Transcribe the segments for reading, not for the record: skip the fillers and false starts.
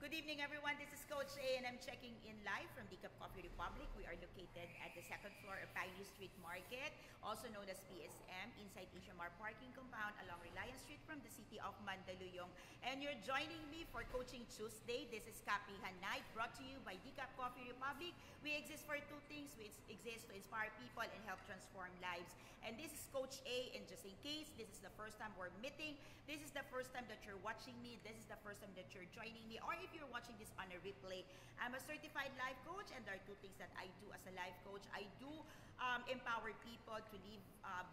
Good evening, everyone. This is Coach A, and I'm checking in live from the Coffee Republic. We are located at the second floor of Pioneer Street Market, also known as PSM, inside Asiamar Parking Compound along Reliance Street from the city of Mandaluyong. And you're joining me for Coaching Tuesday. This is Kapehan Night, brought to you by the Coffee Republic. We exist for two things. We exist to inspire people and help transform lives. And this is Coach A, and just in case this is the first time we're meeting, this is the first time that you're watching me, this is the first time that you're joining me, or if you're watching this on a replay, I'm a certified life coach, and there are two things that I do as a life coach. I do empower people to live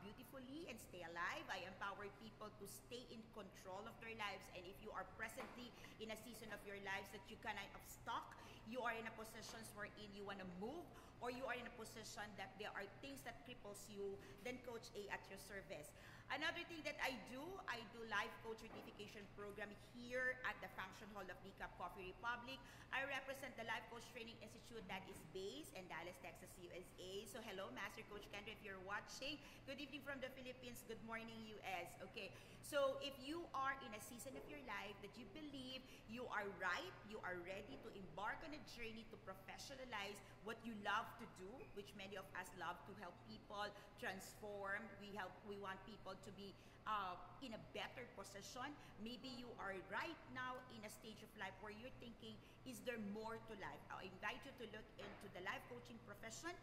beautifully and stay alive. I empower people to stay in control of their lives. And if you are presently in a season of your lives that you kind of stuck, you are in a position wherein you want to move, or you are in a position that there are things that cripples you, then Coach A at your service. Another thing that I do life coach certification program here at the function hall of Decaf Coffee Republic. I represent the Life Coach Training Institute that is based in Dallas, Texas, USA. So hello, Master Coach Kendra, if you're watching. Good evening from the Philippines. Good morning, US. Okay, so if you are in a season of your life that you believe you are right, you are ready to embark on a journey to professionalize what you love to do, which many of us love to help people transform. We want people to be in a better position. Maybe you are right now in a stage of life where you're thinking, is there more to life? I invite you to look into the life coaching profession.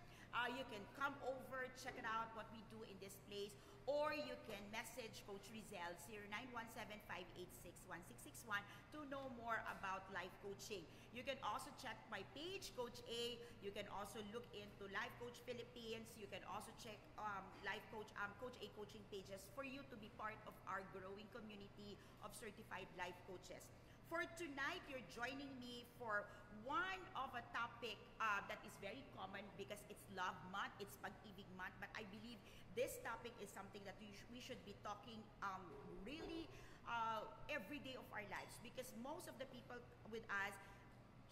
You can come over, check it out, what we do in this place, or you can message Coach Rizel 0917-586-1661 to know more about life coaching. You can also check my page, Coach A. You can also look into Life Coach Philippines. You can also check Life Coach, Coach A coaching pages for you to be part of our growing community of certified life coaches. For tonight, you're joining me for one of a topic that is very common because it's Love Month, it's Pag-ibig Month, but I believe this topic is something that we should be talking really every day of our lives, because most of the people with us,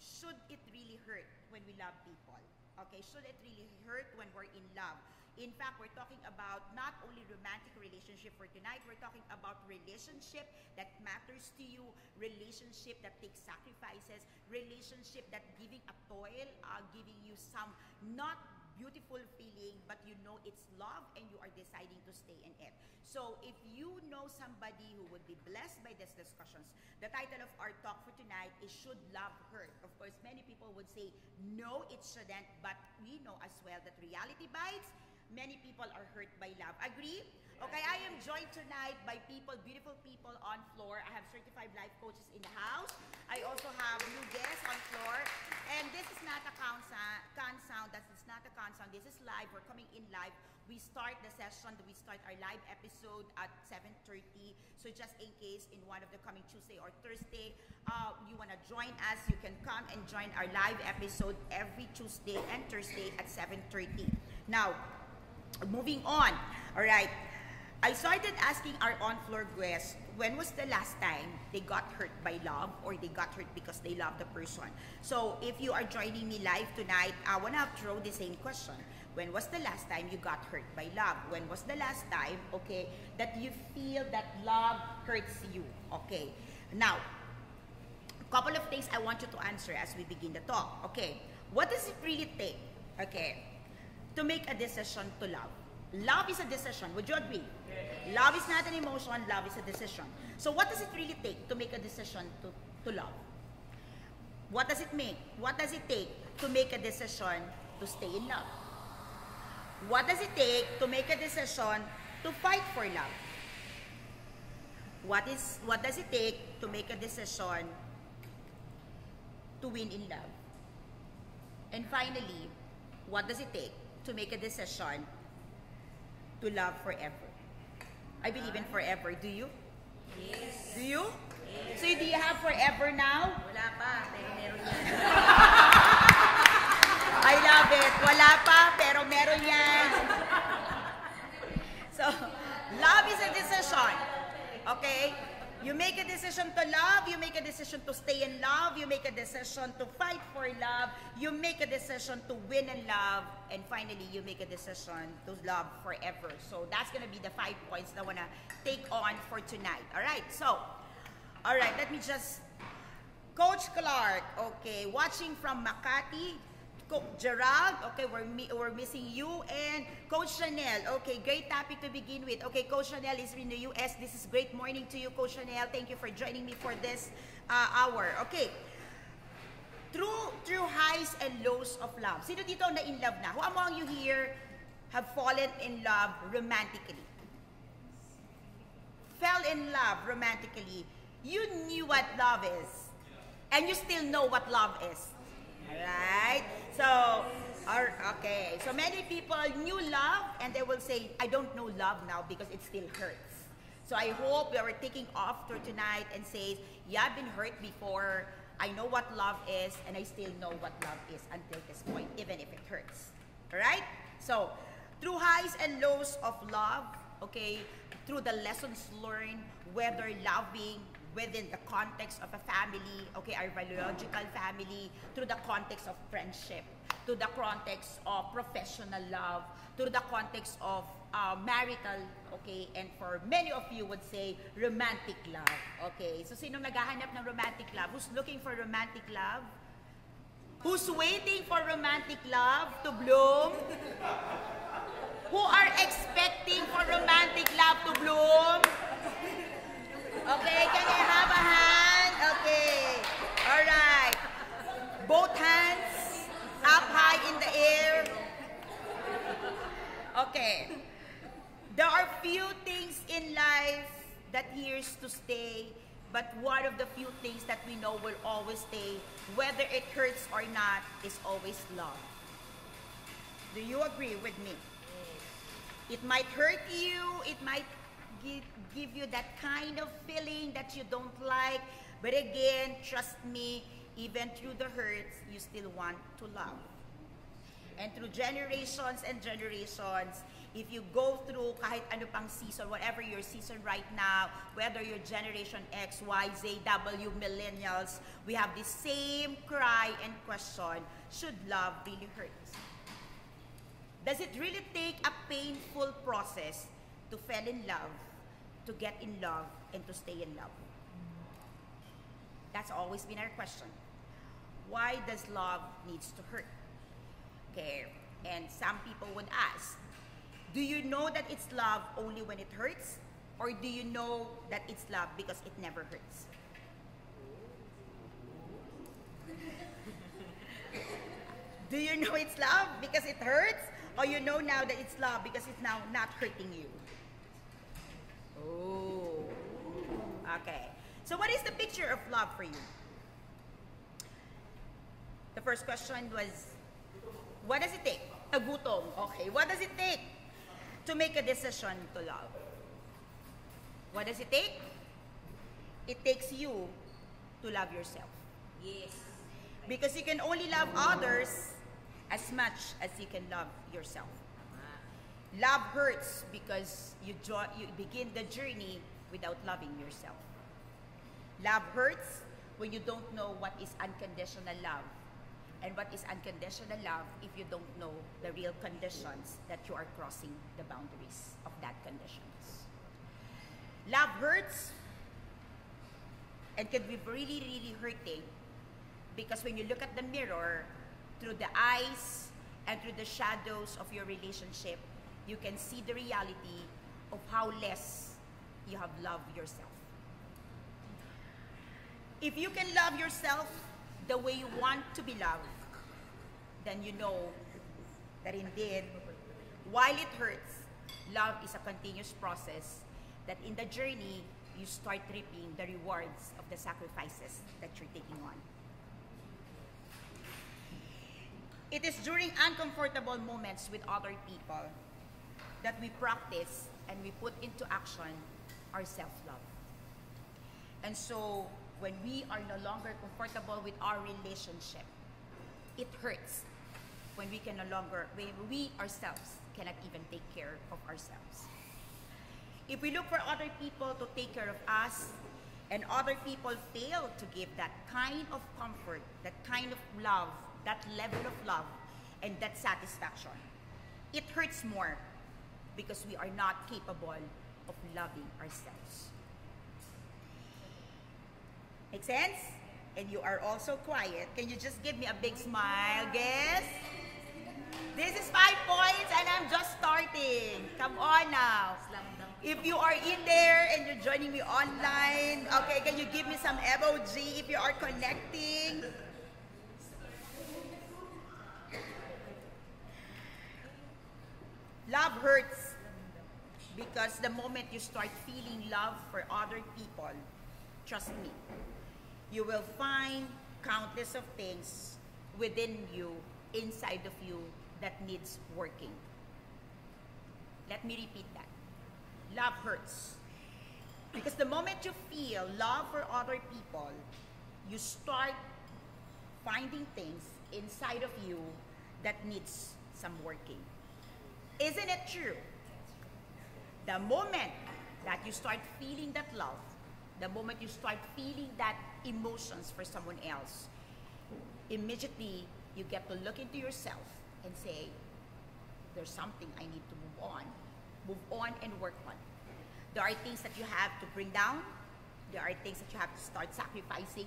should it really hurt when we love people? Okay, should it really hurt when we're in love? In fact, we're talking about not only romantic relationship for tonight, we're talking about relationship that matters to you, relationship that takes sacrifices, relationship that giving a toil, giving you some not beautiful feeling, but you know it's love and you are deciding to stay in it. So if you know somebody who would be blessed by these discussions, the title of our talk for tonight is Should Love Hurt? Of course, many people would say, no, it shouldn't, but we know as well that reality bites. Many people are hurt by love. Agree? Okay, I am joined tonight by people, beautiful people on floor. I have certified life coaches in the house. I also have new guests on floor. And this is not a con sound. This is not a con sound. This is live. We're coming in live. We start the session. We start our live episode at 7:30. So just in case in one of the coming Tuesday or Thursday, you want to join us, you can come and join our live episode every Tuesday and Thursday at 7:30. Now, moving on. All right. I started asking our on-floor guests, when was the last time they got hurt by love, or they got hurt because they love the person? So if you are joining me live tonight, I want to throw the same question. When was the last time you got hurt by love? When was the last time, okay, that you feel that love hurts you? Okay. Now, a couple of things I want you to answer as we begin the talk. Okay. What does it really take, okay, to make a decision to love? Love is a decision. Would you agree? Yes. Love is not an emotion. Love is a decision. So what does it really take to make a decision to love? What does it make? What does it take to make a decision to stay in love? What does it take to make a decision to fight for love? What does it take to make a decision to win in love? And finally, what does it take to make a decision to love forever? I believe in forever. Do you? Yes. Do you? Yes. So do you have forever now? Wala pa, pero meron yan. I love it. Wala pa, pero meron yan. So, love is a decision. Okay? You make a decision to love, you make a decision to stay in love, you make a decision to fight for love, you make a decision to win in love, and finally, you make a decision to love forever. So that's going to be the 5 points that I want to take on for tonight. All right, so, all right, let me just Coach Coach Clark, okay, watching from Makati. Gerald, okay, we're missing you. And Coach Chanel, okay, great topic to begin with. Okay, Coach Chanel is in the US. This is great morning to you, Coach Chanel. Thank you for joining me for this hour. Okay, through highs and lows of love. Sino dito na in love na? Who among you here have fallen in love romantically? Fell in love romantically. You knew what love is. And you still know what love is. Alright? So, okay. So many people knew love and they will say, I don't know love now because it still hurts. So I hope we are taking off for tonight and say, yeah, I've been hurt before. I know what love is and I still know what love is until this point, even if it hurts. Alright? So, through highs and lows of love, okay, through the lessons learned, whether loving within the context of a family, okay, our biological family, through the context of friendship, to the context of professional love, to the context of marital, okay, and for many of you would say romantic love, okay. So sino naghahanap ng romantic love? Who's looking for romantic love? Who's waiting for romantic love to bloom? Who are expecting for romantic love to bloom? Okay, can I have a hand? Okay, all right. Both hands up high in the air. Okay. There are few things in life that here's to stay, but one of the few things that we know will always stay, whether it hurts or not, is always love. Do you agree with me? It might hurt you, it might give you that kind of feeling that you don't like, but again, trust me, even through the hurts, you still want to love. And through generations and generations, if you go through kahit ano pang season, whatever your season right now, whether you're Generation X, Y, Z, W, Millennials, we have the same cry and question, should love really hurt? Does it really take a painful process to fall in love, to get in love, and to stay in love? That's always been our question. Why does love needs to hurt? Okay, and some people would ask, do you know that it's love only when it hurts? Or do you know that it's love because it never hurts? Do you know it's love because it hurts? Or you know now that it's love because it's now not hurting you? Oh, okay. So what is the picture of love for you? The first question was, what does it take? Gutom. Okay, what does it take to make a decision to love? What does it take? It takes you to love yourself. Yes. Because you can only love others as much as you can love yourself. Love hurts because you begin the journey without loving yourself. Love hurts when you don't know what is unconditional love. And what is unconditional love if you don't know the real conditions that you are crossing the boundaries of that conditions. Love hurts and can be really, really hurting because when you look at the mirror, through the eyes and through the shadows of your relationship, you can see the reality of how less you have loved yourself. If you can love yourself the way you want to be loved, then you know that indeed, while it hurts, love is a continuous process that in the journey, you start reaping the rewards of the sacrifices that you're taking on. It is during uncomfortable moments with other people that we practice and we put into action our self-love. And so, when we are no longer comfortable with our relationship, it hurts when we can no longer, when we ourselves cannot even take care of ourselves. If we look for other people to take care of us, and other people fail to give that kind of comfort, that kind of love, that level of love, and that satisfaction, it hurts more because we are not capable of loving ourselves. Make sense? And you are also quiet. Can you just give me a big smile, guess? This is 5 points and I'm just starting. Come on now. Slam dunk. If you are in there and you're joining me online, okay, can you give me some emoji if you are connecting? Love hurts because the moment you start feeling love for other people, trust me, you will find countless of things within you, inside of you, that needs working. Let me repeat that. Love hurts. Because the moment you feel love for other people, you start finding things inside of you that needs some working. Isn't it true? The moment that you start feeling that love, the moment you start feeling that emotions for someone else, immediately you get to look into yourself and say, there's something I need to move on and work on. There are things that you have to bring down. There are things that you have to start sacrificing.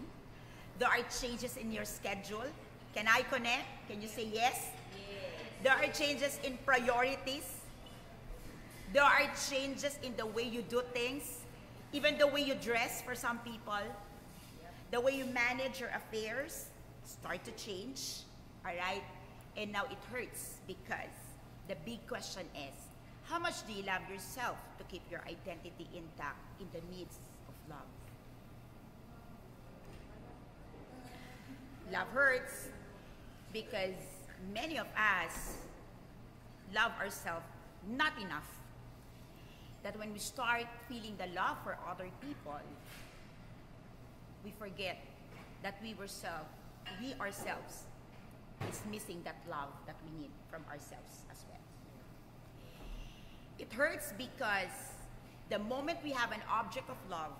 There are changes in your schedule. Can I connect? Can you say yes? There are changes in priorities. There are changes in the way you do things. Even the way you dress for some people. The way you manage your affairs start to change. All right? And now it hurts because the big question is, how much do you love yourself to keep your identity intact in the midst of love? Love hurts because many of us love ourselves not enough. That when we start feeling the love for other people, we forget that we ourselves is missing that love that we need from ourselves as well. It hurts because the moment we have an object of love,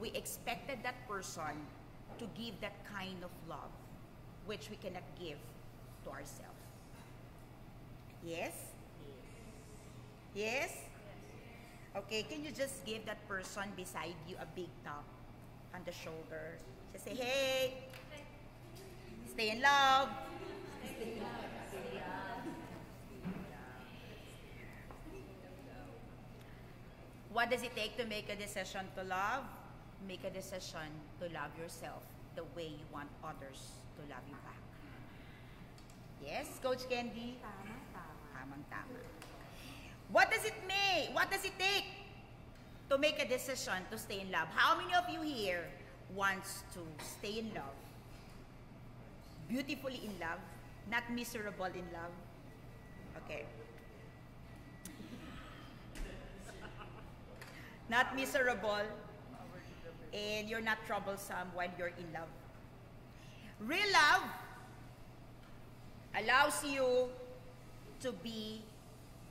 we expected that person to give that kind of love, which we cannot give to ourselves. Yes? Yes? Okay, can you just give that person beside you a big tap on the shoulder? Just say, hey, stay in love. What does it take to make a decision to love? Make a decision to love yourself the way you want others to love you back. Yes, Coach Candy? Tamang-tama. What does it take to make a decision to stay in love? How many of you here wants to stay in love? Beautifully in love, not miserable in love? Okay. Not miserable, and you're not troublesome while you're in love. Real love allows you to be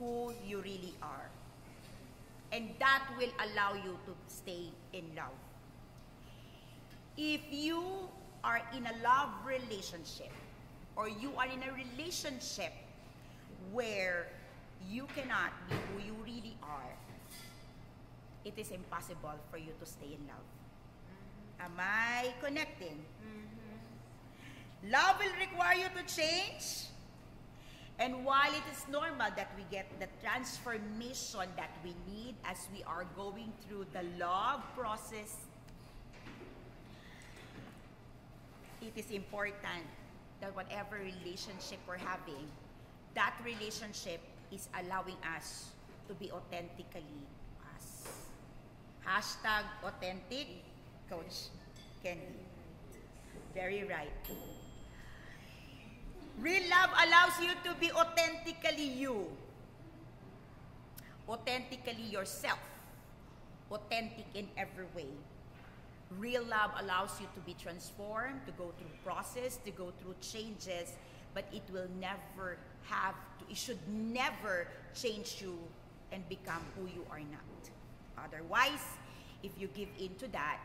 who you really are. And that will allow you to stay in love. If you are in a love relationship, or you are in a relationship where you cannot be who you really are, it is impossible for you to stay in love. Am I connecting? Love will require you to change. And while it is normal that we get the transformation that we need as we are going through the love process, it is important that whatever relationship we're having, that relationship is allowing us to be authentically us. Hashtag authentic, Coach Candy. Very right. Real love allows you to be authentically you. Authentically yourself. Authentic in every way. Real love allows you to be transformed, to go through process, to go through changes, but it will never it should never change you and become who you are not. Otherwise, if you give in to that,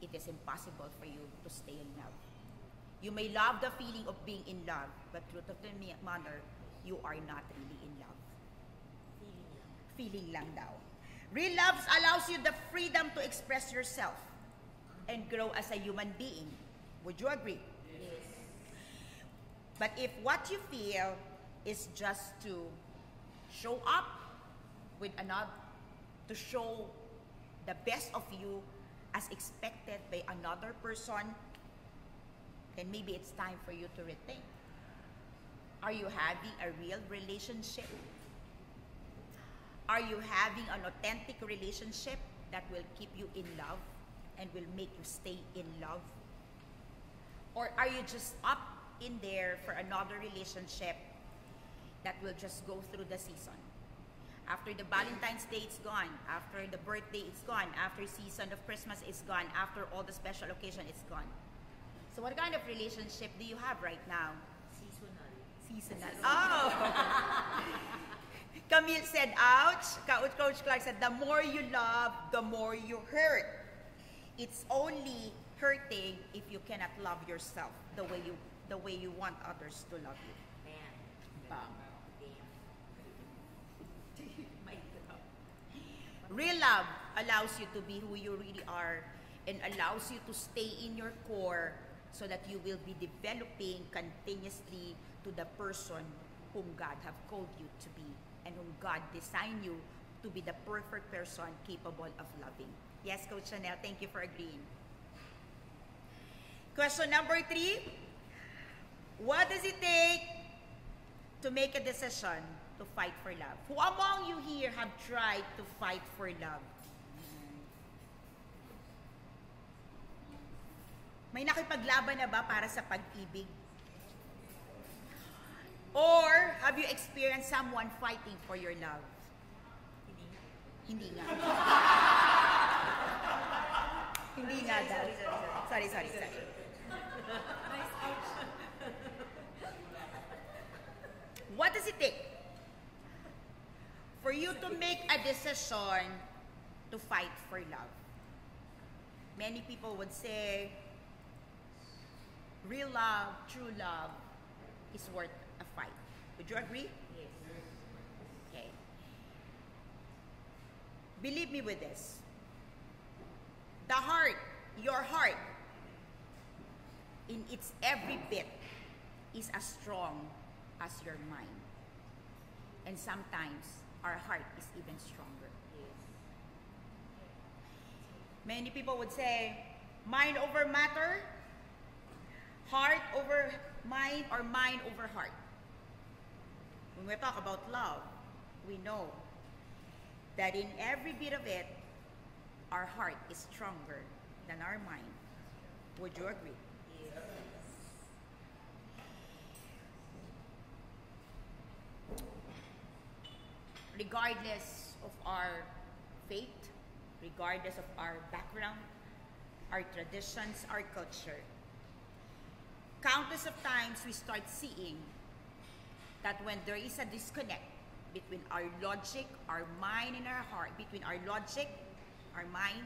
it is impossible for you to stay in love. You may love the feeling of being in love, but truth of the matter, you are not really in love. Feeling lang daw. Real love allows you the freedom to express yourself and grow as a human being. Would you agree? Yes. But if what you feel is just to show up with another, to show the best of you as expected by another person, then maybe it's time for you to rethink. Are you having a real relationship? Are you having an authentic relationship that will keep you in love and will make you stay in love? Or are you just up in there for another relationship that will just go through the season? After the Valentine's Day, it's gone. After the birthday, it's gone. After season of Christmas, it's gone. After all the special occasion, it's gone. So what kind of relationship do you have right now? Seasonal. Seasonal. Oh! Camille said, ouch. Coach Clark said, the more you love, the more you hurt. It's only hurting if you cannot love yourself the way you want others to love you. Man. Bam. My God. Real love allows you to be who you really are and allows you to stay in your core so that you will be developing continuously to the person whom God have called you to be and whom God designed you to be the perfect person capable of loving. Yes, Coach Chanel, thank you for agreeing. Question number 3. What does it take to make a decision to fight for love? Who among you here have tried to fight for love? May nakipaglaban na ba para sa pag-ibig? Or have you experienced someone fighting for your love? Hindi nga. Hindi nga daw. Sorry. What does it take for you to make a decision to fight for love? Many people would say, real love, true love is worth a fight. Would you agree? Yes. Okay. Believe me with this. The heart, your heart, in its every bit, is as strong as your mind. And sometimes, our heart is even stronger. Yes. Many people would say, mind over matter, heart over mind, or mind over heart. When we talk about love, we know that in every bit of it, our heart is stronger than our mind. Would you agree? Yes. Regardless of our faith, regardless of our background, our traditions, our culture, countless of times we start seeing that when there is a disconnect between our logic, our mind, and our heart, between our logic, our mind,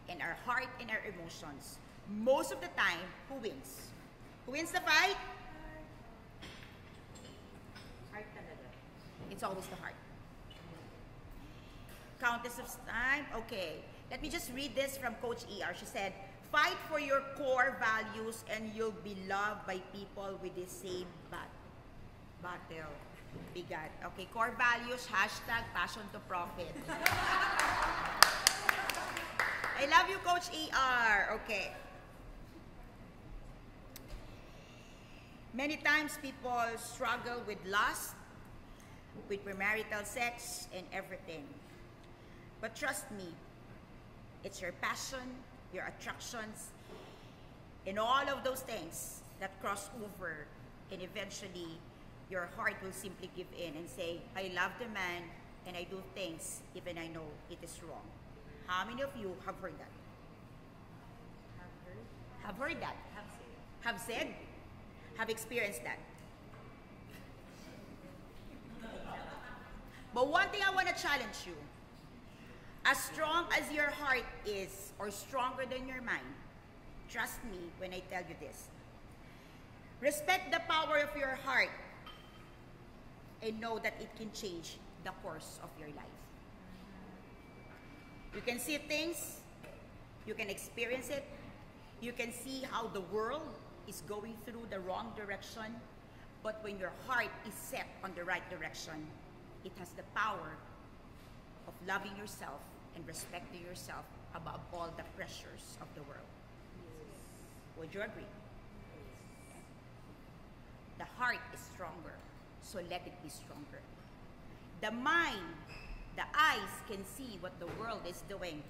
and our heart and our emotions, most of the time, who wins? Who wins the fight? Heart talaga. It's always the heart. Countless of time. Okay, let me just read this from Coach ER. She said, fight for your core values and you'll be loved by people with the same battle. Bigat. Okay, core values, hashtag passion to profit. I love you, Coach ER. Okay. Many times people struggle with lust, with premarital sex, and everything. But trust me, it's your passion, your attractions, and all of those things that cross over, and eventually your heart will simply give in and say, I love the man and I do things even I know it is wrong. How many of you have heard that? Have heard? Have heard that? Have said. Have said? Have experienced that? But one thing I want to challenge you, as strong as your heart is, or stronger than your mind, trust me when I tell you this. Respect the power of your heart and know that it can change the course of your life. You can see things, you can experience it, you can see how the world is going through the wrong direction, but when your heart is set on the right direction, it has the power of loving yourself and respecting yourself above all the pressures of the world. Would you agree? The heart is stronger, so let it be stronger. The mind, the eyes can see what the world is doing,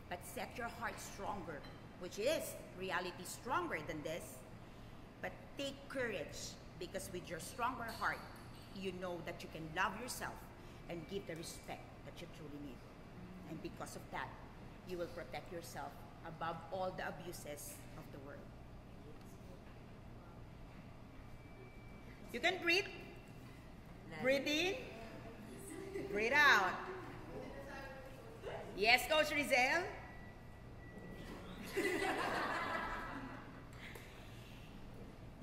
but set your heart stronger, which is reality stronger than this. But take courage, because with your stronger heart, you know that you can love yourself and give the respect that you truly need. And because of that, you will protect yourself above all the abuses of the world. You can breathe. Breathe in. Breathe out. Yes, Coach Rizel?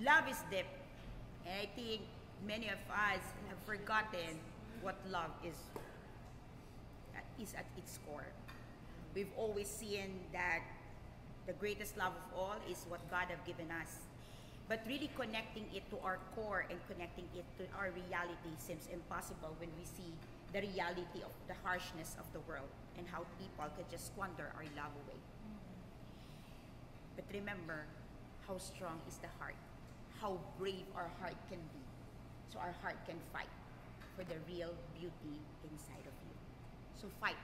Love is deep. And I think many of us have forgotten what love is at its core. We've always seen that the greatest love of all is what God have given us. But really connecting it to our core and connecting it to our reality seems impossible when we see the reality of the harshness of the world and how people could just squander our love away. But remember how strong is the heart, how brave our heart can be, so our heart can fight for the real beauty inside of you. So fight,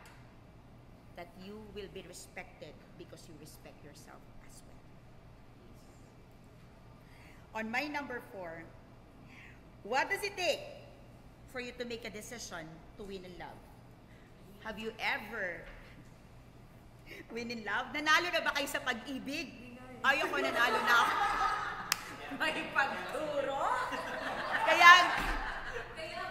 that you will be respected because you respect yourself as well. On my number 4, what does it take for you to make a decision to win in love? Have you ever win in love? Nanalo na ba kayo sa pag-ibig? Ayoko, nanalo na ako. May pagturo? Kaya, Pala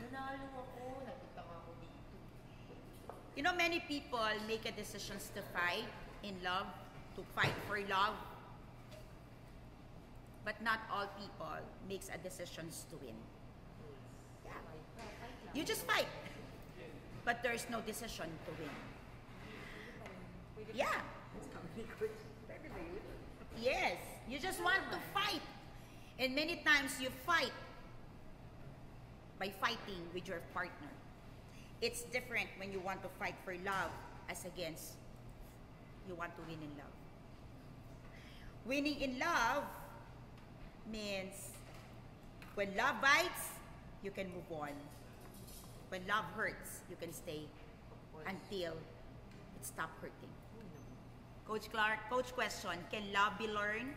nanalo ako. Nakita ako dito. you know, many people make a decisions to fight in love, to fight for love. But not all people makes a decisions to win. Yeah. You just fight. But there's no decision to win. Yeah. Yes. You just want to fight. And many times you fight by fighting with your partner. It's different when you want to fight for love as against you want to win in love. Winning in love means when love bites, you can move on. When love hurts, you can stay until it stops hurting. Coach Clark, coach question, can love be learned?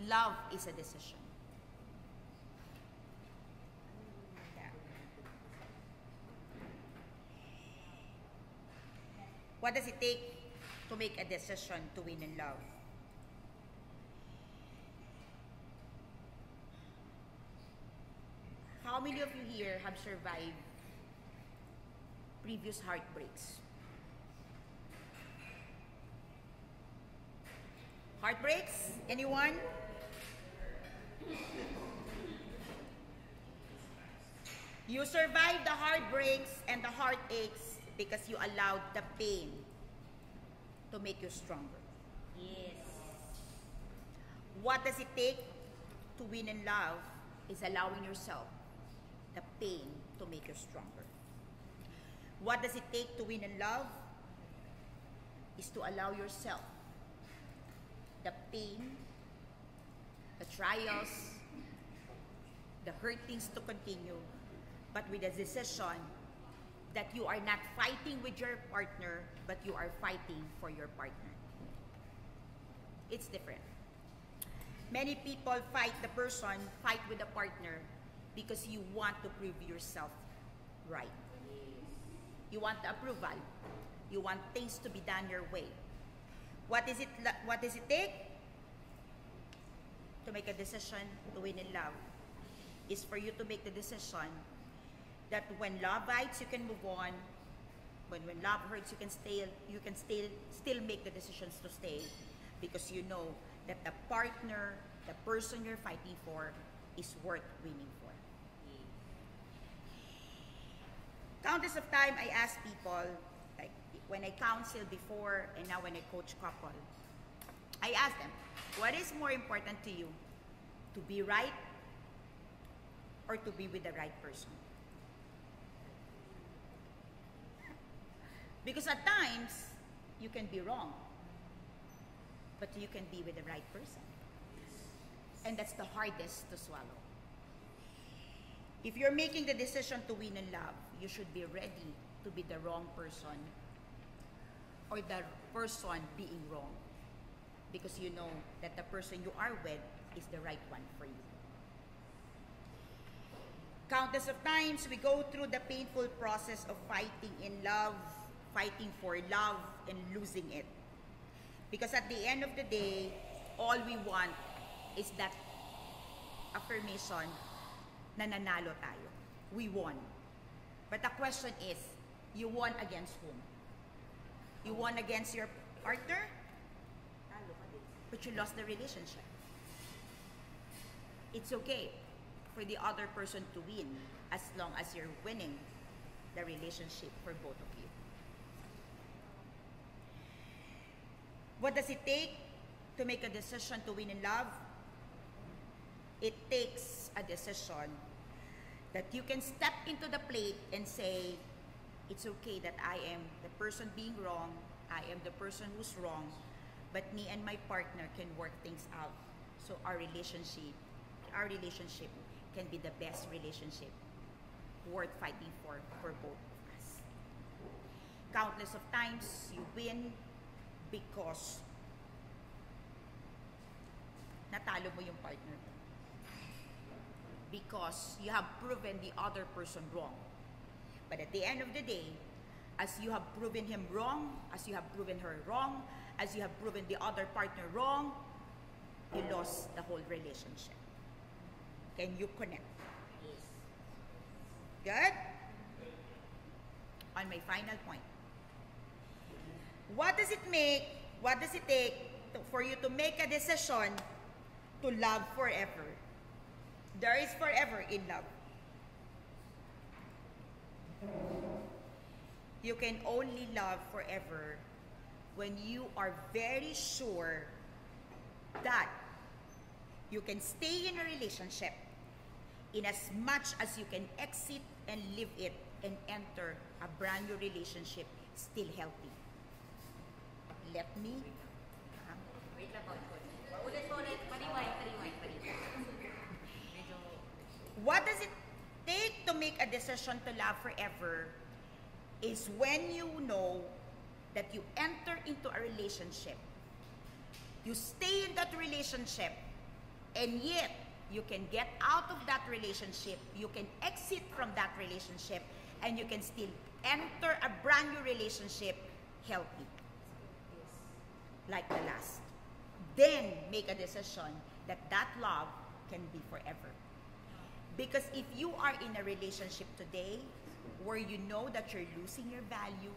Love is a decision. Yeah. What does it take to make a decision to win in love? How many of you here have survived previous heartbreaks? Heartbreaks? Anyone? You survived the heartbreaks and the heartaches because you allowed the pain to make you stronger. Yes. What does it take to win in love is allowing yourself the pain to make you stronger. What does it take to win in love is to allow yourself the pain, the trials, the hurtings to continue, but with a decision that you are not fighting with your partner, but you are fighting for your partner. It's different. Many people fight with the partner because you want to prove yourself right. You want the approval. You want things to be done your way. What does it take to make a decision to win in love? Is for you to make the decision that when love bites, you can move on. When love hurts, you can still make the decisions to stay, because you know that the partner, the person you're fighting for, is worth winning for. Countless of time I ask people, like when I counsel before and now when I coach couple, ask them, what is more important to you? To be right or to be with the right person? Because at times, you can be wrong, but you can be with the right person. And that's the hardest to swallow. If you're making the decision to win in love, you should be ready to be the wrong person or the person being wrong, because you know that the person you are with is the right one for you. Countless of times we go through the painful process of fighting in love, fighting for love, and losing it. Because at the end of the day, all we want is that affirmation na nanalo tayo. We won. But the question is, you won against whom? You won against your partner, but you lost the relationship. It's okay for the other person to win as long as you're winning the relationship for both of you. What does it take to make a decision to win in love? It takes a decision that you can step into the plate and say, it's okay that I am the person being wrong, I am the person who's wrong, but me and my partner can work things out so our relationship can be the best relationship worth fighting for both of us. Countless of times you win because natalo mo yung partner mo. Because you have proven the other person wrong. But at the end of the day, as you have proven him wrong, as you have proven her wrong, as you have proven the other partner wrong, you lost the whole relationship. Can you connect? Yes. Good? On my final point. What does it take for you to make a decision to love forever? There is forever in love. You can only love forever when you are very sure that you can stay in a relationship in as much as you can exit and leave it and enter a brand new relationship still healthy. Let me... Wait lang po. Ulit. Pariway. What does it take to make a decision to love forever is when you know that you enter into a relationship, you stay in that relationship, and yet you can get out of that relationship, you can exit from that relationship, and you can still enter a brand new relationship healthy, like the last. Then make a decision that that love can be forever. Because if you are in a relationship today where you know that you're losing your value,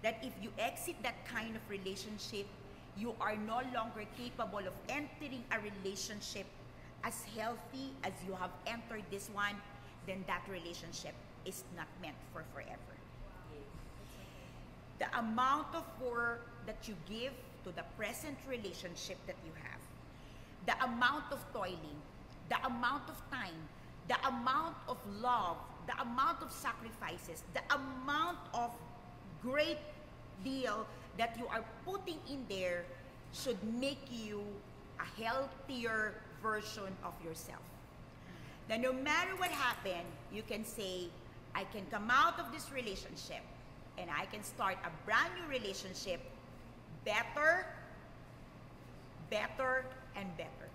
that if you exit that kind of relationship, you are no longer capable of entering a relationship as healthy as you have entered this one, then that relationship is not meant for forever. The amount of work that you give to the present relationship that you have, the amount of toiling, the amount of time, the amount of love, the amount of sacrifices, the amount of great deal that you are putting in there should make you a healthier version of yourself. Now, no matter what happened, you can say, I can come out of this relationship and I can start a brand new relationship better, and better.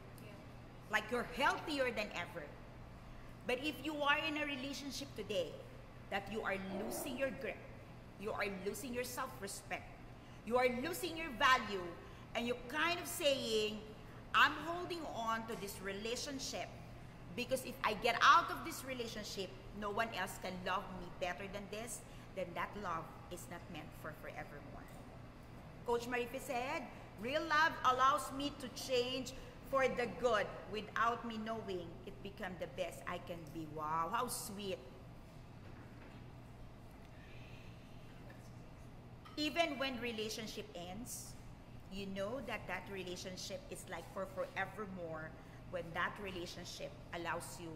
Like you're healthier than ever. But if you are in a relationship today that you are losing your grip, you are losing your self-respect, you are losing your value, and you're kind of saying, I'm holding on to this relationship because if I get out of this relationship, no one else can love me better than this, then that love is not meant for forevermore. Coach Marife said, real love allows me to change for the good without me knowing it become the best I can be. Wow, how sweet. Even when relationship ends, you know that that relationship is like for forevermore when that relationship allows you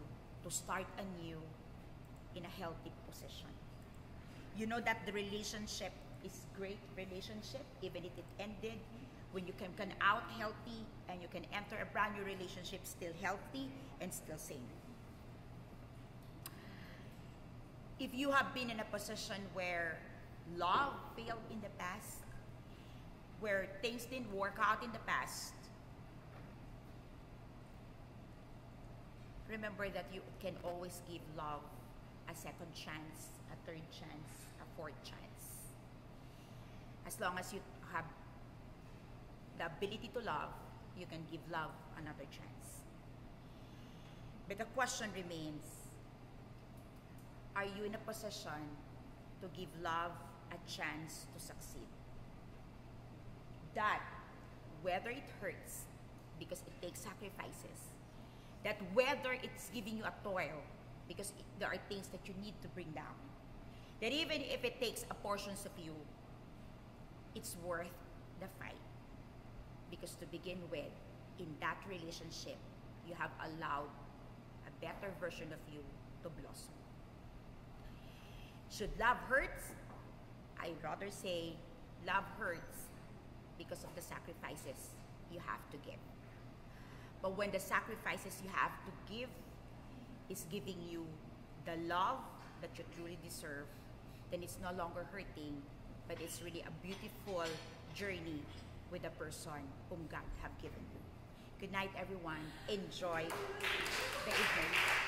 to start anew in a healthy position. You know that the relationship is great relationship even if it ended, when you can come out healthy and you can enter a brand new relationship still healthy and still sane. If you have been in a position where love failed in the past, where things didn't work out in the past, remember that you can always give love a second chance, a third chance, a fourth chance. As long as you have the ability to love, you can give love another chance. But the question remains, are you in a position to give love a chance to succeed? That whether it hurts because it takes sacrifices, that whether it's giving you a toil because there are things that you need to bring down, that even if it takes a portions of you, it's worth the fight. Because to begin with, in that relationship, you have allowed a better version of you to blossom. Should love hurts? I'd rather say love hurts because of the sacrifices you have to give. But when the sacrifices you have to give is giving you the love that you truly deserve, then it's no longer hurting, but it's really a beautiful journey with the person whom God have given you. Good night, everyone. Enjoy the evening.